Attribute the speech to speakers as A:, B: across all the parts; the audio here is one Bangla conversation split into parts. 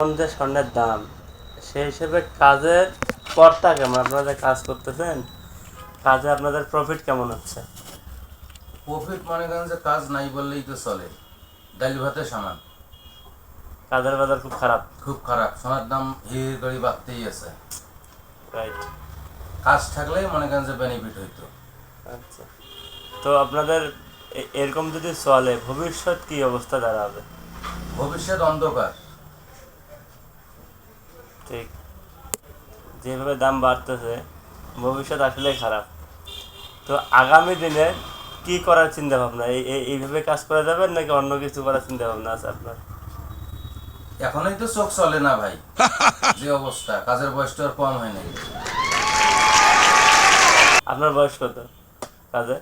A: এখন যে স্বর্ণের দাম সেই হিসেবে কাজের পরটা কেমন? আপনারা কাজ করতেছেন, কাজে আপনাদের প্রফিট কেমন হচ্ছে?
B: প্রফিট মনে করেন যে কাজ নাই বললেই তো চলে, ডাল ভাতে সমান।
A: কাজের বাজার খুব খারাপ।
B: খুব খারাপ, সোনার দাম হির গড়ি বাড়তেই আছে।
A: রাইট।
B: কাজ থাকলেই মনে করেন যে বেনিফিট হইতো।
A: আচ্ছা, তো আপনাদের এরকম যদি চলে ভবিষ্যৎ কি অবস্থা দাঁড়াবে?
B: ভবিষ্যৎ অন্ধকার।
A: ঠিক, যেভাবে দাম বাড়তেছে ভবিষ্যৎ আসলেই খারাপ। তো আগামী দিনে কি করার চিন্তা ভাবনা? এইভাবে কাজ করা যাবে নাকি অন্য কিছু করার চিন্তা ভাবনা আছে আপনার?
B: এখনই তো চোখ চলে না ভাই, যে অবস্থা, কাজের বয়সটা আর কম হয় নাই।
A: আপনার বয়স কত কাজে?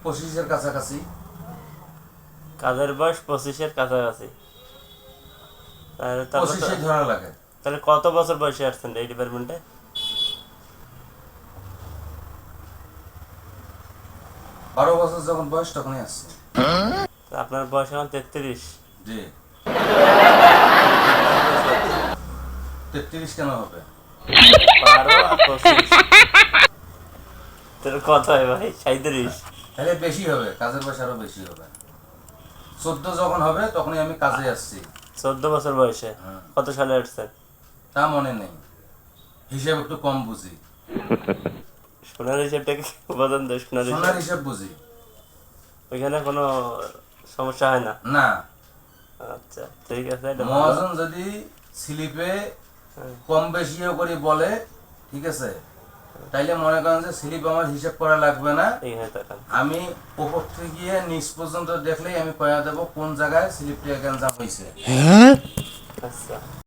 B: 25-এর কাছাকাছি।
A: কাজের বয়স 25-এর কাছাকাছি। তাহলে
B: 25-এ ধরা লাগে।
A: তাহলে কত বছর বয়সে আসছেন এই ডিপার্টমেন্টে?
B: 12 বছর যখন বয়স তখনই আসছে।
A: আপনার বয়স এখন 33।
B: জি। 33 কেন হবে?
A: 12 আর 25, তাহলে কত হয় ভাই? 37।
B: তাহলে বেশি হবে, কাজের বয়স আরো বেশি হবে। 14 যখন হবে তখনই আমি কাজে আসছি।
A: 14 বছর বয়সে?
B: হ্যাঁ।
A: কত সালে আসছেন?
B: তা মনে নেই, হিসেব একটু কম বুঝি।
A: সোনার হিসেবটা কি বলেন তো? সোনার
B: সোনার
A: হিসেব
B: হিসেব বুঝি।
A: ওইখানে কোনো সমস্যা হয় না?
B: না,
A: আচ্ছা ঠিক আছে, এটা ভালো।
B: মহাজন যদি স্লিপে
A: হ্যাঁ।
B: কম বেশিও করে বলে, ঠিক আছে, তাইলে মনে করেন যে স্লিপ আমার হিসাব করা লাগবে না।
A: এইখানে তাকান।
B: আমি উপর থেকে গিয়ে নিচ পর্যন্ত দেখলেই আমি কয়া দেবো কোন জায়গায় স্লিপটা গ্যাঞ্জাম হয়েছে।
A: আচ্ছা।